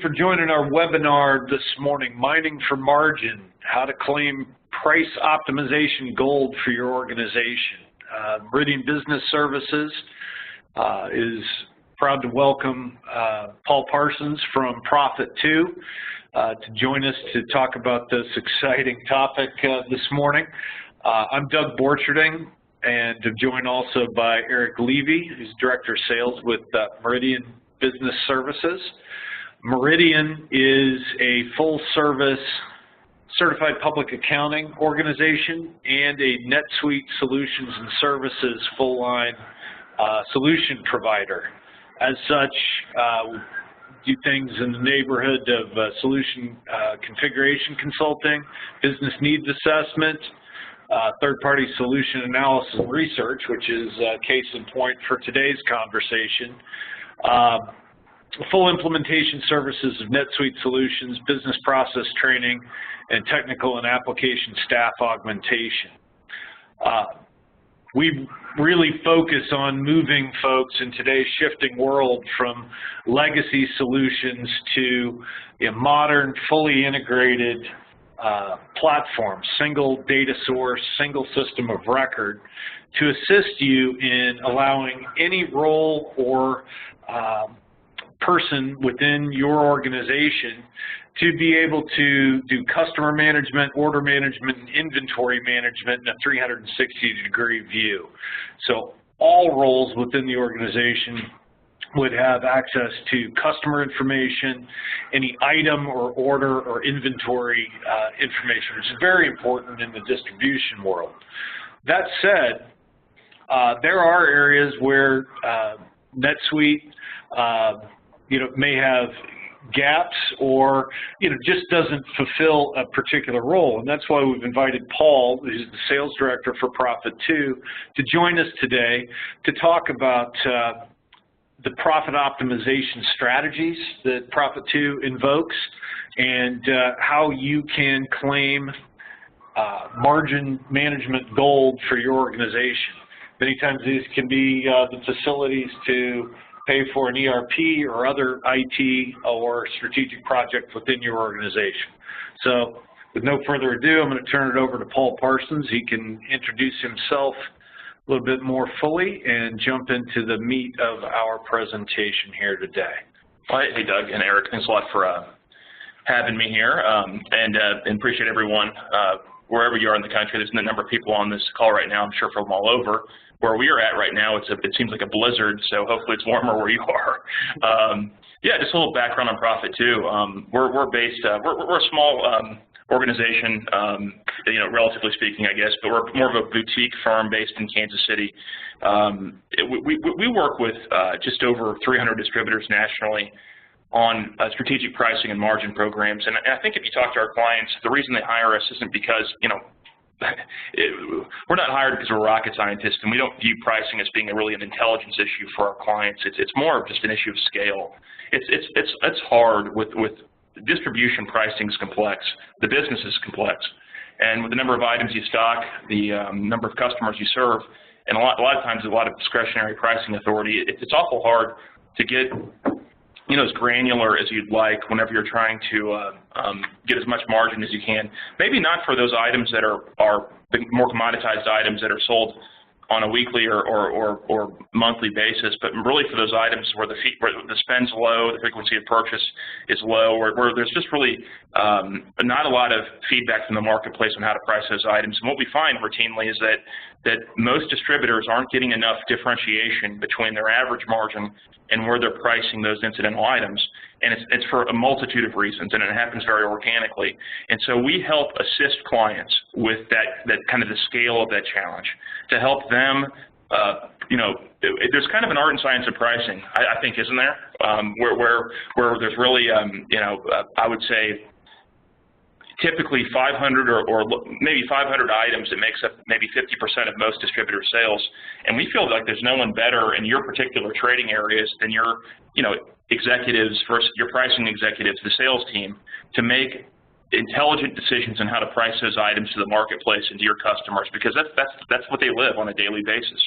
For joining our webinar this morning, Mining for Margin, how to claim price optimization gold for your organization. Meridian Business Services is proud to welcome Paul Parsons from Profit2 to join us to talk about this exciting topic this morning. I'm Doug Borcherding, and I'm joined also by Eric Levy, who's Director of Sales with Meridian Business Services. Meridian is a full-service certified public accounting organization and a NetSuite Solutions and Services full-line solution provider. As such, we do things in the neighborhood of solution configuration consulting, business needs assessment, third-party solution analysis and research, which is case in point for today's conversation. Full implementation services of NetSuite solutions, business process training, and technical and application staff augmentation. We really focus on moving folks in today's shifting world from legacy solutions to a modern, fully integrated platform, single data source, single system of record to assist you in allowing any role or person within your organization to be able to do customer management, order management, and inventory management in a 360-degree view. So all roles within the organization would have access to customer information, any item or order or inventory information, which is very important in the distribution world. That said, there are areas where NetSuite may have gaps or, just doesn't fulfill a particular role. And that's why we've invited Paul, who's the sales director for Profit2, to join us today to talk about the profit optimization strategies that Profit2 invokes and how you can claim margin management gold for your organization. Many times these can be the facilities to pay for an ERP or other IT or strategic project within your organization. So with no further ado, I'm going to turn it over to Paul Parsons. He can introduce himself a little bit more fully and jump into the meat of our presentation here today. Well, hey, Doug and Eric, thanks a lot for having me here, and appreciate everyone wherever you are in the country. There's a number of people on this call right now, I'm sure from all over. Where we are at right now, it seems like a blizzard, so hopefully it's warmer where you are. Yeah, just a little background on Profit2. We're based, we're a small organization, relatively speaking, I guess, but we're more of a boutique firm based in Kansas City. We work with just over 300 distributors nationally on strategic pricing and margin programs. And I think if you talk to our clients, the reason they hire us isn't because, we're not hired because we're rocket scientists, and we don't view pricing as being really an intelligence issue for our clients. It's more of just an issue of scale. It's hard with distribution. Pricing is complex. The business is complex, and with the number of items you stock, the number of customers you serve, and a lot of times a lot of discretionary pricing authority, it's awful hard to get as granular as you'd like whenever you're trying to get as much margin as you can. Maybe not for those items that are the more commoditized items that are sold on a weekly or monthly basis, but really for those items where the spend's low, the frequency of purchase is low, where there's just really not a lot of feedback from the marketplace on how to price those items. And what we find routinely is that most distributors aren't getting enough differentiation between their average margin and where they're pricing those incidental items. And it's for a multitude of reasons, and it happens very organically. And so we help assist clients with that kind of the scale of that challenge to help them, there's kind of an art and science of pricing, I think, isn't there? Where there's really, I would say, typically 500 or maybe 500 items that makes up maybe 50% of most distributor sales. And we feel like there's no one better in your particular trading areas than your, executives, first your pricing executives, the sales team, to make intelligent decisions on how to price those items to the marketplace and to your customers, because that's what they live on a daily basis.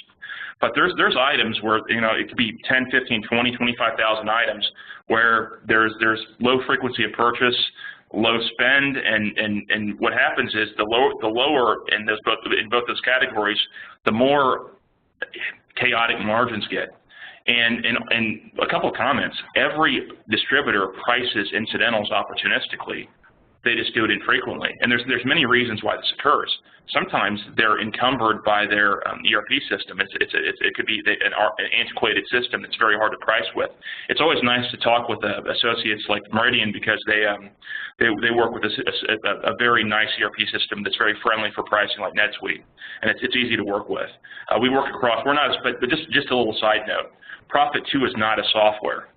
But there's items where, you know, it could be 10, 15, 20, 25,000 items where there's low frequency of purchase, low spend, and what happens is the lower in both those categories, the more chaotic margins get. And a couple of comments: every distributor prices incidentals opportunistically. They just do it infrequently, and there's many reasons why this occurs. Sometimes they're encumbered by their ERP system. It could be an antiquated system that's very hard to price with. It's always nice to talk with associates like Meridian, because they work with a very nice ERP system that's very friendly for pricing, like NetSuite, and it's easy to work with. We work across. We're not, but just a little side note: Profit 2 is not a software.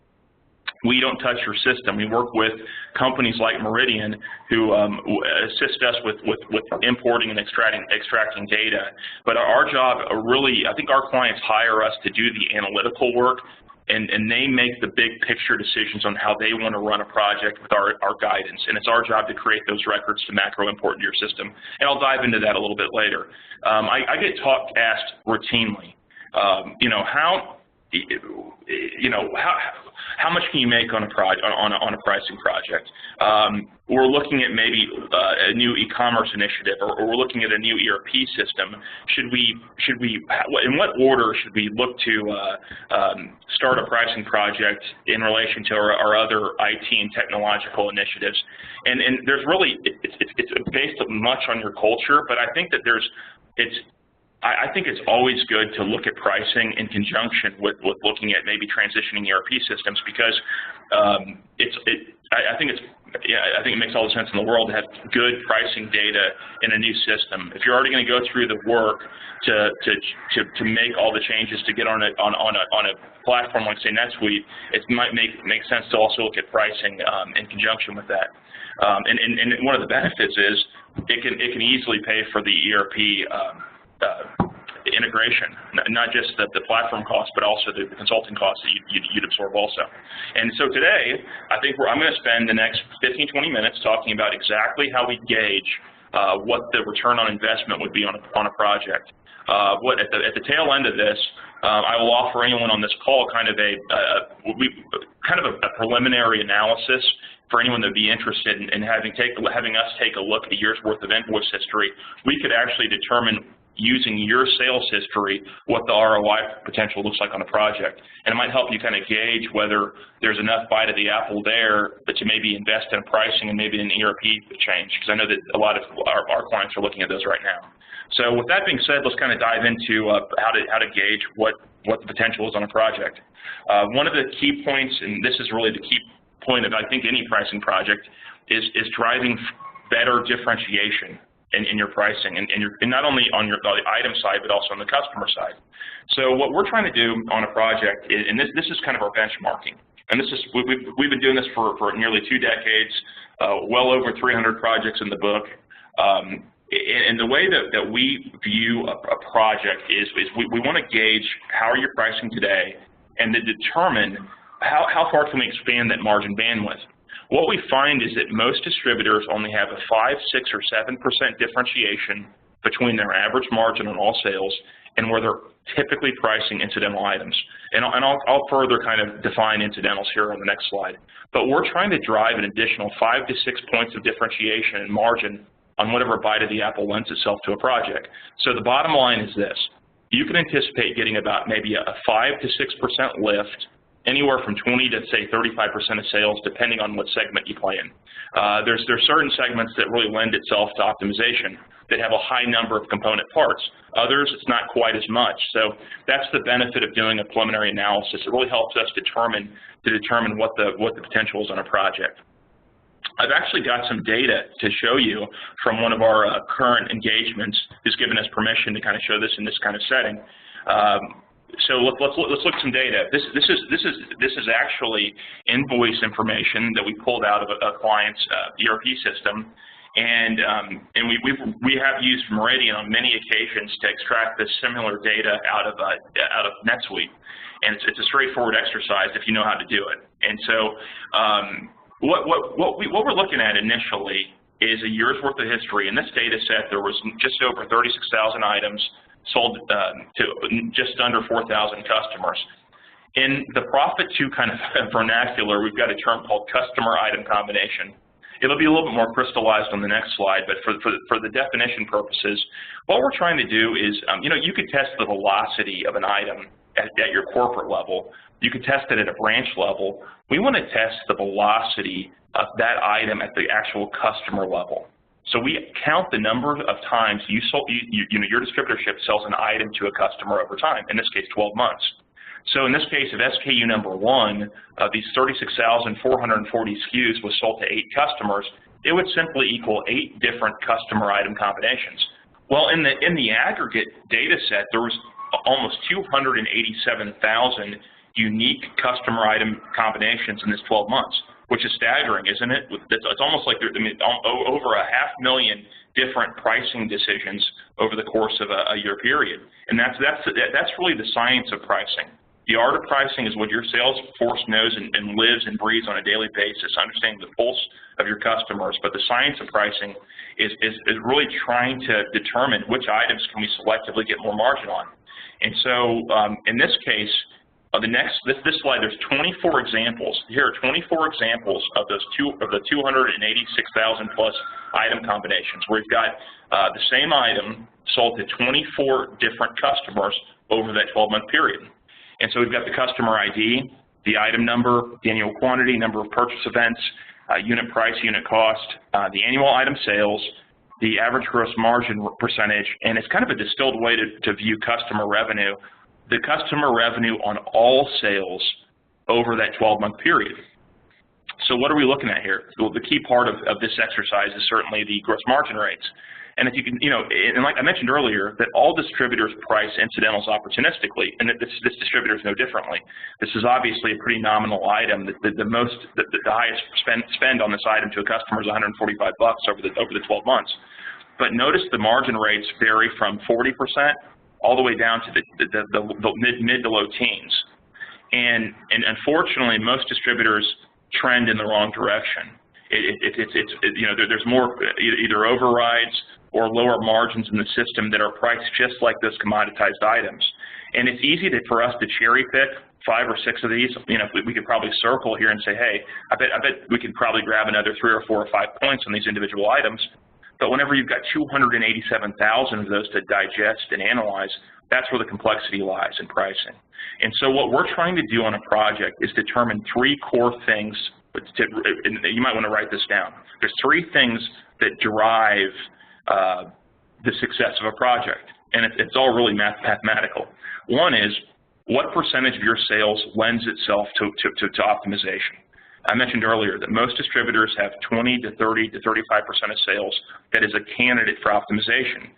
We don't touch your system. We work with companies like Meridian who assist us with importing and extracting data. But our job really, I think our clients hire us to do the analytical work, and they make the big picture decisions on how they want to run a project with our guidance. And it's our job to create those records to macro import into your system. And I'll dive into that a little bit later. I get asked routinely, how much can you make on a pricing project? We're looking at maybe a new e-commerce initiative, or we're looking at a new ERP system. In what order should we look to start a pricing project in relation to our other IT and technological initiatives? And there's really, it's based much on your culture, but I think that I think it's always good to look at pricing in conjunction with looking at maybe transitioning ERP systems, because I think it makes all the sense in the world to have good pricing data in a new system. If you're already going to go through the work to make all the changes to get on a platform like, say, NetSuite, it might make sense to also look at pricing in conjunction with that. And one of the benefits is it can easily pay for the ERP integration, not just the platform cost, but also the consulting costs that you'd absorb also. And so today, I think I'm going to spend the next 15, 20 minutes talking about exactly how we gauge what the return on investment would be on a project. At the tail end of this, I will offer anyone on this call kind of a preliminary analysis for anyone that would be interested in having us take a look at a year's worth of invoice history. We could actually determine, using your sales history, what the ROI potential looks like on a project. And it might help you kind of gauge whether there's enough bite of the apple there that you maybe invest in pricing and maybe an ERP change, because I know that a lot of our clients are looking at those right now. So with that being said, let's kind of dive into how to gauge what the potential is on a project. One of the key points, and this is really the key point of, I think, any pricing project, is driving better differentiation in your pricing, and not only on the item side, but also on the customer side. So what we're trying to do on a project is, and this is kind of our benchmarking, and we've been doing this for nearly 2 decades, well over 300 projects in the book. And the way that we view a project is we want to gauge how are you pricing today, and to determine how far can we expand that margin bandwidth. What we find is that most distributors only have a 5, 6, or 7% differentiation between their average margin on all sales and where they're typically pricing incidental items. And I'll further kind of define incidentals here on the next slide. But we're trying to drive an additional 5 to 6 points of differentiation and margin on whatever bite of the apple lends itself to a project. So the bottom line is this: you can anticipate getting about maybe a 5 to 6% lift, anywhere from 20 to, say, 35% of sales, depending on what segment you play in. There's certain segments that really lend itself to optimization, that have a high number of component parts. Others, it's not quite as much. So that's the benefit of doing a preliminary analysis. It really helps us determine what the potential is on a project. I've actually got some data to show you from one of our current engagements, who's given us permission to kind of show this in this kind of setting. So let's look at some data. This is actually invoice information that we pulled out of a client's ERP system, and we have used Meridian on many occasions to extract this similar data out of NetSuite, and it's a straightforward exercise if you know how to do it. And so what we're looking at initially is a year's worth of history. In this data set, there was just over 36,000 items sold to just under 4,000 customers. In the profit to kind of vernacular, we've got a term called customer item combination. It'll be a little bit more crystallized on the next slide, but for the definition purposes, what we're trying to do is, you could test the velocity of an item at your corporate level. You could test it at a branch level. We want to test the velocity of that item at the actual customer level. So we count the number of times your distributorship sells an item to a customer over time, in this case 12 months. So in this case, if SKU number 1 of these 36,440 SKUs was sold to 8 customers, it would simply equal 8 different customer item combinations. Well, in the aggregate data set, there was almost 287,000 unique customer item combinations in this 12 months, which is staggering, isn't it? It's almost like over 500,000 different pricing decisions over the course of a year period, and that's really the science of pricing. The art of pricing is what your sales force knows and lives and breathes on a daily basis, understanding the pulse of your customers. But the science of pricing is really trying to determine which items can we selectively get more margin on. And so in this case, this slide, there's 24 examples. Here are 24 examples of the 286,000 plus item combinations, where we've got the same item sold to 24 different customers over that 12-month period. And so we've got the customer ID, the item number, the annual quantity, number of purchase events, unit price, unit cost, the annual item sales, the average gross margin percentage, and it's kind of a distilled way to view customer revenue, the customer revenue on all sales over that 12-month period. So what are we looking at here? Well, the key part of this exercise is certainly the gross margin rates. And if you can, and like I mentioned earlier, that all distributors price incidentals opportunistically, and that this distributor is no differently. This is obviously a pretty nominal item. The highest spend on this item to a customer is $145 over the 12 months. But notice the margin rates vary from 40% all the way down to the mid to low teens. And unfortunately, most distributors trend in the wrong direction. There's more either overrides or lower margins in the system that are priced just like those commoditized items. And it's easy for us to cherry pick 5 or 6 of these. We could probably circle here and say, hey, I bet we could probably grab another 3 or 4 or 5 points on these individual items. But whenever you've got 287,000 of those to digest and analyze, that's where the complexity lies in pricing. And so what we're trying to do on a project is determine 3 core things. And you might want to write this down. There's 3 things that drive the success of a project, and it's all really mathematical. One is, what percentage of your sales lends itself to optimization? I mentioned earlier that most distributors have 20 to 30 to 35% of sales that is a candidate for optimization.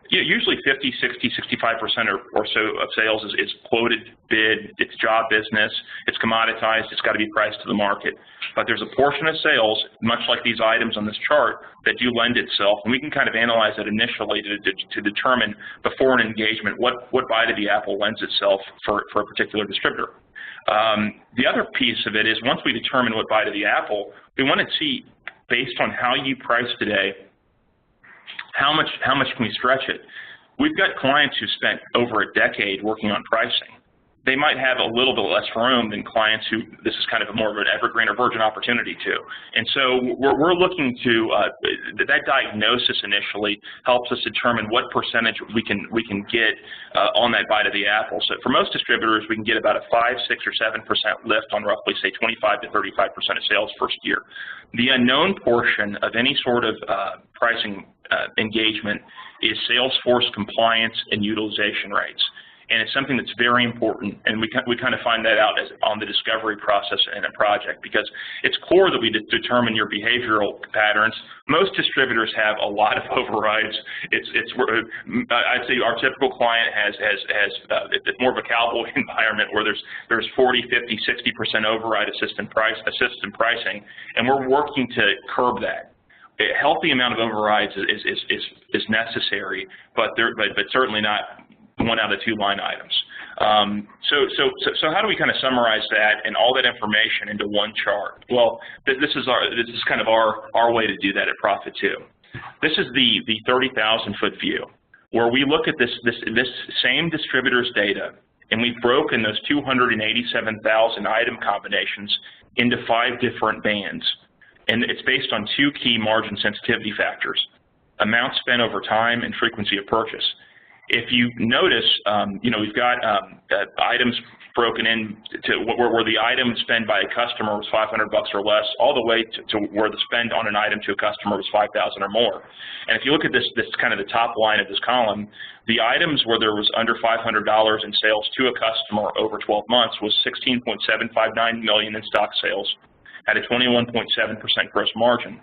Usually 50, 60, 65% or so of sales is quoted, bid, it's job business, it's commoditized, it's got to be priced to the market. But there's a portion of sales, much like these items on this chart, that do lend itself, and we can kind of analyze it initially to determine before an engagement what bite of the apple lends itself for a particular distributor. The other piece of it is, once we determine what bite of the apple, we want to see, based on how you price today, how much can we stretch it? We've got clients who spent over a decade working on pricing. They might have a little bit less room than clients who this is kind of more of an evergreen or virgin opportunity to. And so we're looking to that diagnosis initially helps us determine what percentage we can get on that bite of the apple. So for most distributors, we can get about a 5, 6, or 7% lift on roughly, say, 25 to 35% of sales first year. The unknown portion of any sort of pricing engagement is sales force compliance and utilization rates. And it's something that's very important, and we kind of find that out on the discovery process in a project, because it's core that we determine your behavioral patterns. Most distributors have a lot of overrides. I'd say our typical client has more of a cowboy environment where there's 40, 50, 60% override assistant pricing, and we're working to curb that. A healthy amount of overrides is necessary, but certainly not 1 out of 2 line items. So how do we kind of summarize that and all that information into one chart? Well, this is kind of our way to do that at Profit 2. This is the 30,000-foot view, where we look at this same distributor's data, and we've broken those 287,000 item combinations into 5 different bands. And it's based on 2 key margin sensitivity factors: amount spent over time and frequency of purchase. If you notice, we've got items broken in to where the item spent by a customer was $500 or less, all the way to where the spend on an item to a customer was $5,000 or more. And if you look at this kind of the top line of this column, the items where there was under $500 in sales to a customer over 12 months was $16.759 million in stock sales, had a 21.7% gross margin,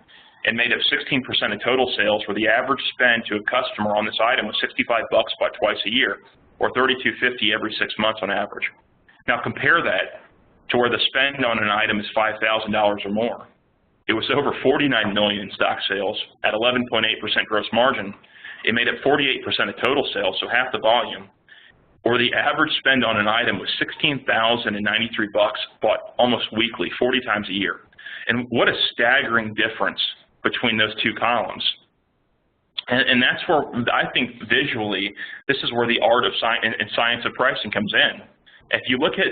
and made up 16% of total sales, where the average spend to a customer on this item was $65 about twice a year, or $32.50 every 6 months on average. Now compare that to where the spend on an item is $5,000 or more. It was over $49 million in stock sales at 11.8% gross margin. It made up 48% of total sales, so half the volume, or the average spend on an item was $16,093, bought almost weekly, 40 times a year. And what a staggering difference between those 2 columns. And that's where I think visually, this is where the art of science of pricing comes in. If you look at,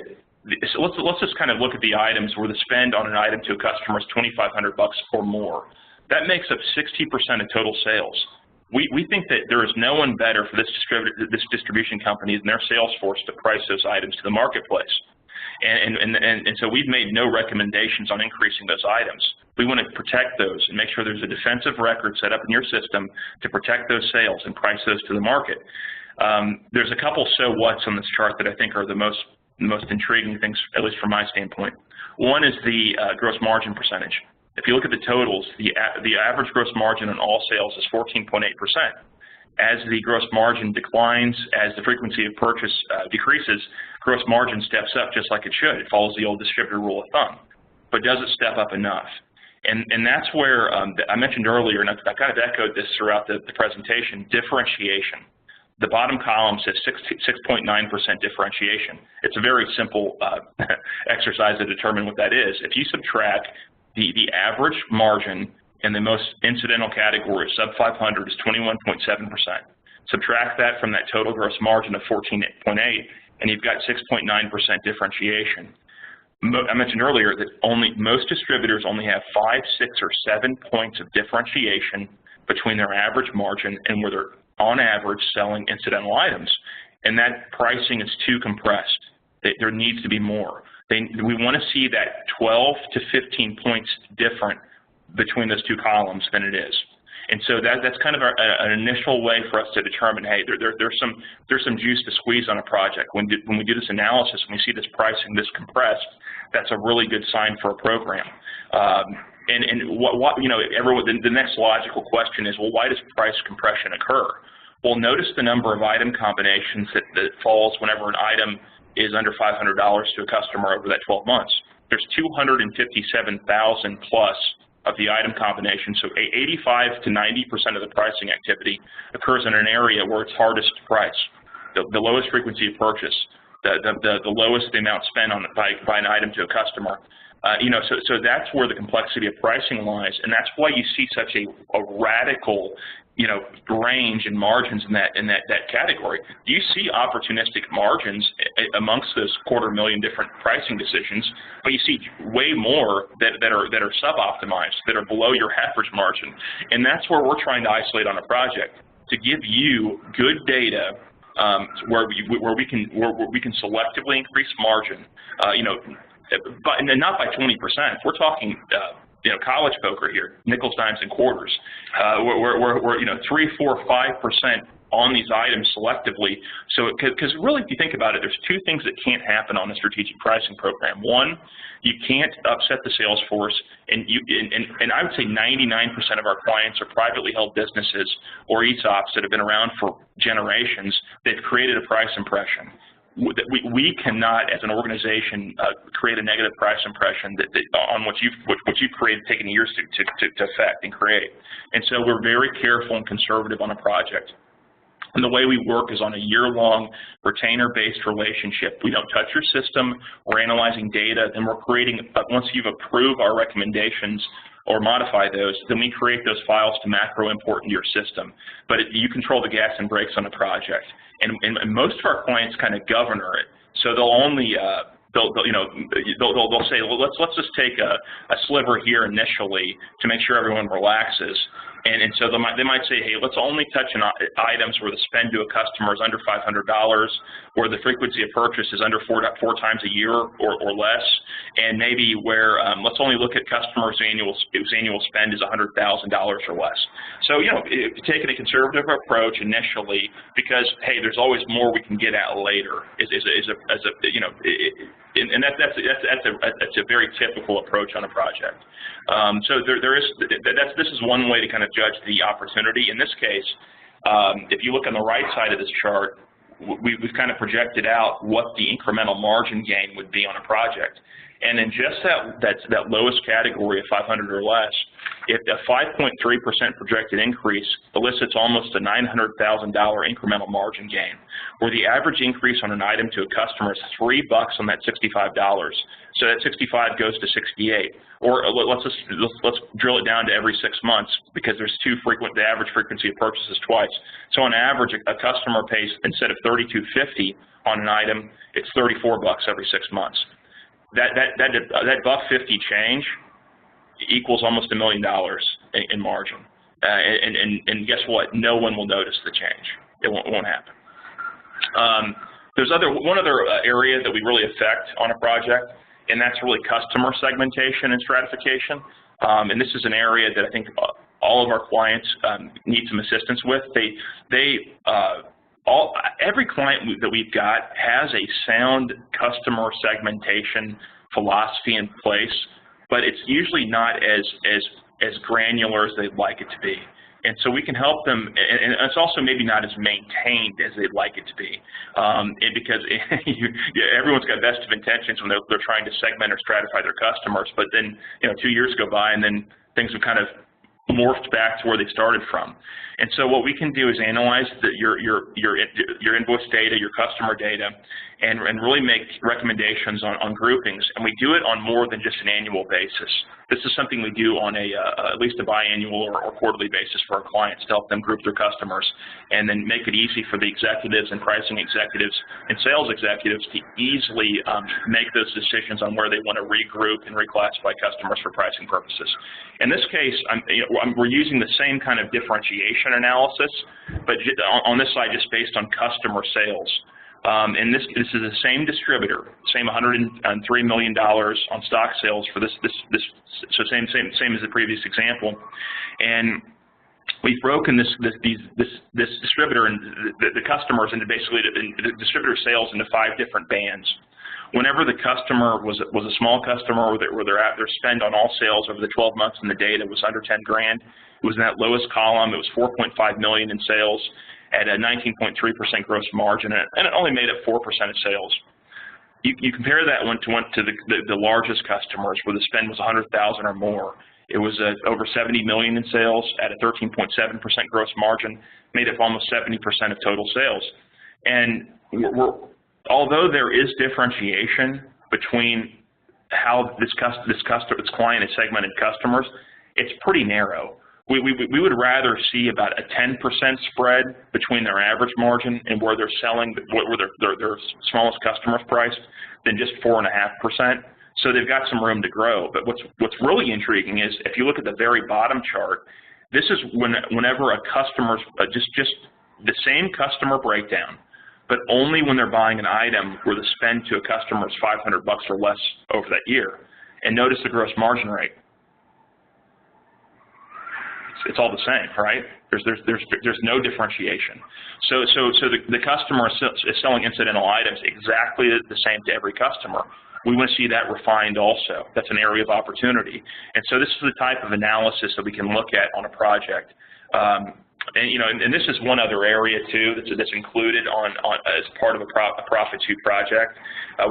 so let's just kind of look at the items where the spend on an item to a customer is $2,500 or more. That makes up 60% of total sales. We think that there is no one better for this distribution company than their sales force to price those items to the marketplace. And so we've made no recommendations on increasing those items. We want to protect those and make sure there's a defensive record set up in your system to protect those sales and price those to the market. There's a couple so whats on this chart that I think are the most intriguing things, at least from my standpoint. One is the gross margin percentage. If you look at the totals, the average gross margin on all sales is 14.8%. As the gross margin declines, as the frequency of purchase decreases, gross margin steps up just like it should. It follows the old distributor rule of thumb. But does it step up enough? And that's where I mentioned earlier, and I kind of echoed this throughout the presentation, differentiation. The bottom column says 6.9% differentiation. It's a very simple exercise to determine what that is. If you subtract the average margin in the most incidental category, sub 500, is 21.7%. Subtract that from that total gross margin of 14.8, and you've got 6.9% differentiation. I mentioned earlier that most distributors only have 5, 6, or 7 points of differentiation between their average margin and where they're on average selling incidental items, and that pricing is too compressed. There needs to be more. We want to see that 12 to 15 points different between those 2 columns than it is. And so that's kind of an initial way for us to determine, hey, there's some juice to squeeze on a project. When we do this analysis and we see this pricing this compressed, that's a really good sign for a program. The next logical question is, well, why does price compression occur? Well, notice the number of item combinations that falls whenever an item is under $500 to a customer over that 12 months. There's 257,000 plus of the item combination, so 85 to 90% of the pricing activity occurs in an area where it's hardest to price, the lowest frequency of purchase, the lowest the amount spent on by an item to a customer. So that's where the complexity of pricing lies, and that's why you see such a radical, range in margins in that category. You see opportunistic margins amongst those 250,000 different pricing decisions, but you see way more that are sub-optimized, that are below your average margin, and that's where we're trying to isolate on a project to give you good data where we can selectively increase margin, but not by 20%. We're talking college poker here, nickels, dimes, and quarters. We're 3, 4, 5% on these items selectively. So, because really, if you think about it, there's 2 things that can't happen on a strategic pricing program. One, you can't upset the sales force, and I would say 99% of our clients are privately held businesses or ESOPs that have been around for generations. They've created a price impression. We cannot, as an organization, create a negative price impression on what you've created, taken years to affect and create. And so we're very careful and conservative on a project. And the way we work is on a year-long retainer-based relationship. We don't touch your system, we're analyzing data, and we're creating, once you've approved our recommendations or modify those, then we create those files to macro import into your system. But you control the gas and brakes on the project. And most of our clients kind of govern it. So they'll only, they'll say, well, let's just take a sliver here initially to make sure everyone relaxes. And so they might say, hey, let's only touch on items where the spend to a customer is under $500, where the frequency of purchase is under four times a year or less, and maybe where let's only look at customers whose annual spend is $100,000 or less. So, taking a conservative approach initially, because hey, there's always more we can get at later. And that's a very typical approach on a project. So this is one way to kind of judge the opportunity. In this case, if you look on the right side of this chart, we've kind of projected out what the incremental margin gain would be on a project. And in just that lowest category of 500 or less, if a 5.3% projected increase elicits almost a $900,000 incremental margin gain, where the average increase on an item to a customer is $3 on that $65. So that 65 goes to 68. Or let's drill it down to every 6 months, because there's the average frequency of purchases twice. So on average, a customer pays, instead of $32.50 on an item, it's $34 every 6 months. That $1.50 change equals almost $1 million in margin, and guess what? No one will notice the change. It won't happen. There's one other area that we really affect on a project, and that's really customer segmentation and stratification. And this is an area that I think all of our clients need some assistance with. Every client that we've got has a sound customer segmentation philosophy in place, but it's usually not as granular as they'd like it to be. And so we can help them, and it's also maybe not as maintained as they'd like it to be, because everyone's got best of intentions when they're trying to segment or stratify their customers, but then 2 years go by and then things have kind of morphed back to where they started from. And so what we can do is analyze your invoice data, your customer data, and really make recommendations on groupings. And we do it on more than just an annual basis. This is something we do on at least a biannual or quarterly basis for our clients to help them group their customers, and then make it easy for the executives and pricing executives and sales executives to easily make those decisions on where they want to regroup and reclassify customers for pricing purposes. In this case, we're using the same kind of differentiation analysis, but on this side, just based on customer sales. And this is the same distributor, same $103 million on stock sales for this so same as the previous example, and we've broken this distributor and the customers into basically the distributor sales into 5 different bands. Whenever the customer was a small customer, where their spend on all sales over the 12 months in the data was under 10 grand, it was in that lowest column. It was 4.5 million in sales at a 19.3% gross margin, and it only made up 4% of sales. You compare that one to the largest customers, where the spend was 100,000 or more. It was over 70 million in sales at a 13.7% gross margin, made up almost 70% of total sales. And although there is differentiation between how this client is segmented customers, it's pretty narrow. We would rather see about a 10% spread between their average margin and where they're selling, where their smallest customer's priced, than just 4.5%. So they've got some room to grow. But what's really intriguing is, if you look at the very bottom chart, this is whenever a customer's just the same customer breakdown, but only when they're buying an item where the spend to a customer is $500 or less over that year. And notice the gross margin rate. It's all the same, right? There's no differentiation. So the customer is selling incidental items exactly the same to every customer. We want to see that refined also. That's an area of opportunity. And so this is the type of analysis that we can look at on a project. And this is one other area too that's included as part of a profit suite project.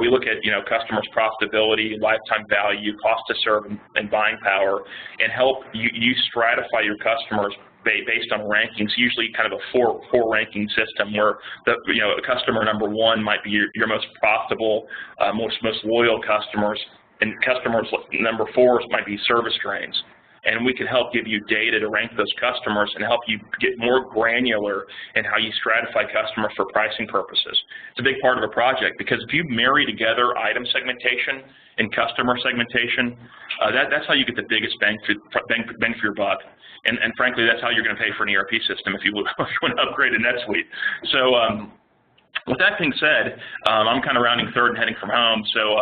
We look at customers' profitability, lifetime value, cost to serve, and buying power, and help you stratify your customers based on rankings, usually kind of a four ranking system where customer number 1 might be your most profitable, most loyal customers, and customers number 4 might be service drains. And we can help give you data to rank those customers and help you get more granular in how you stratify customers for pricing purposes. It's a big part of a project because if you marry together item segmentation and customer segmentation, that's how you get the biggest bang for your buck. And frankly, that's how you're going to pay for an ERP system if you want to upgrade to NetSuite. So with that being said, I'm kind of rounding third and heading from home. So,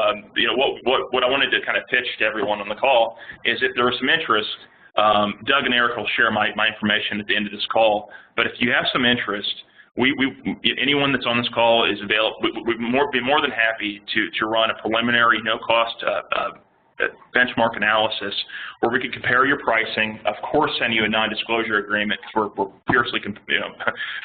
what I wanted to kind of pitch to everyone on the call is if there was some interest, Doug and Eric will share my information at the end of this call. But if you have some interest, anyone that's on this call is available. We'd be more than happy to run a preliminary, no-cost benchmark analysis where we could compare your pricing, of course send you a non-disclosure agreement because we're fiercely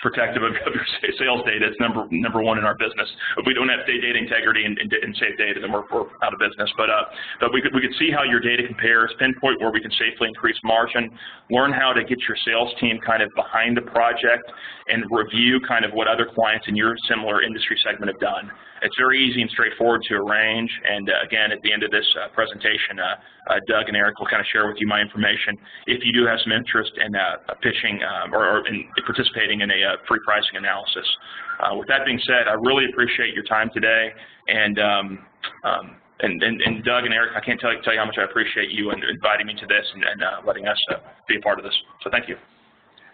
protective of your sales data. It's number 1 in our business. If we don't have data integrity and safe data, then we're out of business. But we could see how your data compares, pinpoint where we can safely increase margin, learn how to get your sales team kind of behind the project, and review kind of what other clients in your similar industry segment have done. It's very easy and straightforward to arrange, and again, at the end of this presentation, Doug and Eric will kind of share with you my information if you do have some interest in pitching or in participating in a free pricing analysis. With that being said, I really appreciate your time today, and Doug and Eric, I can't tell you how much I appreciate you and inviting me to this and letting us be a part of this. So thank you.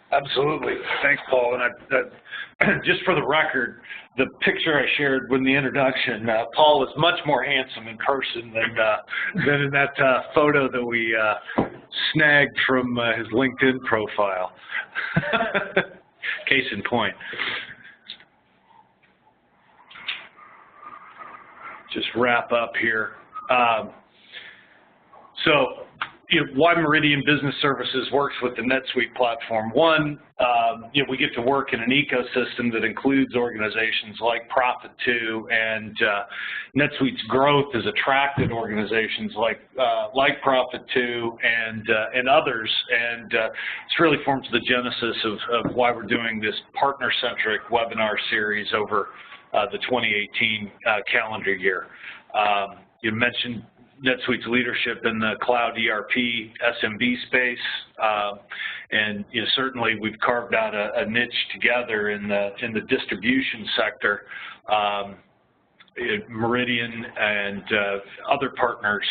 Absolutely. Thanks, Paul. And just for the record, the picture I shared with the introduction, Paul is much more handsome in person than in that photo that we snagged from his LinkedIn profile. Case in point. Just wrap up here. Why Meridian Business Services works with the NetSuite platform. One, we get to work in an ecosystem that includes organizations like Profit2, and NetSuite's growth has attracted organizations like Profit2 and others, and this really forms the genesis of why we're doing this partner-centric webinar series over the 2018 calendar year. You mentioned NetSuite's leadership in the cloud ERP SMB space, and certainly we've carved out a niche together in the distribution sector. Meridian and other partners,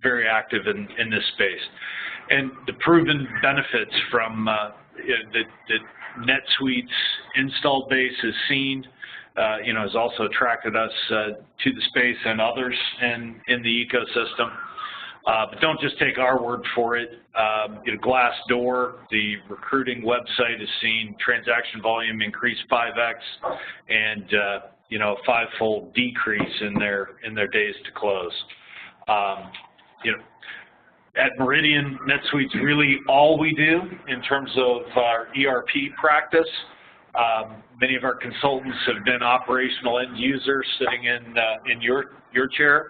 very active in this space, and the proven benefits from that NetSuite's installed base has seen. Has also attracted us to the space and others in the ecosystem. But don't just take our word for it. Glassdoor, the recruiting website, has seen transaction volume increase 5x and a 5-fold decrease in their days to close. At Meridian, NetSuite's really all we do in terms of our ERP practice. Many of our consultants have been operational end users sitting in your chair,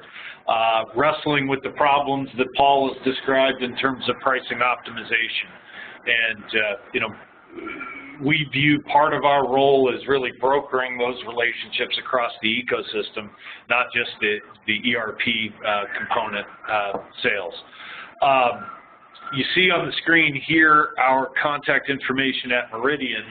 wrestling with the problems that Paul has described in terms of pricing optimization. And we view part of our role as really brokering those relationships across the ecosystem, not just the ERP component sales. You see on the screen here our contact information at Meridian.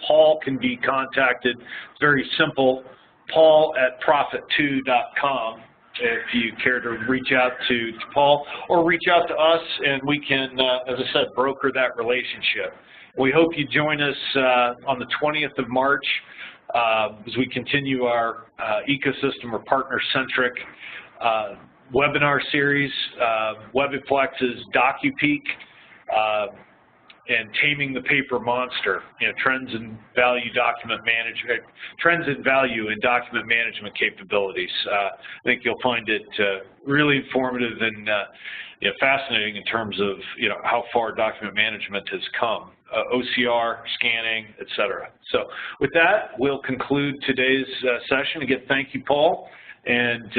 Paul can be contacted. It's very simple, paul@profit2.com if you care to reach out to Paul, or reach out to us and we can, as I said, broker that relationship. We hope you join us on the 20th of March as we continue our ecosystem or partner-centric webinar series. Webiflex's DocuPeek, and Taming the Paper Monster, trends in value in document management capabilities. I think you'll find it really informative and fascinating in terms of how far document management has come, OCR, scanning, etc. So with that, we'll conclude today's session. Again, thank you, Paul, and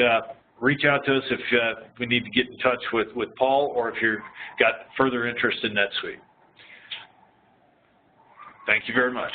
reach out to us if we need to get in touch with Paul, or if you've got further interest in NetSuite. Thank you very much.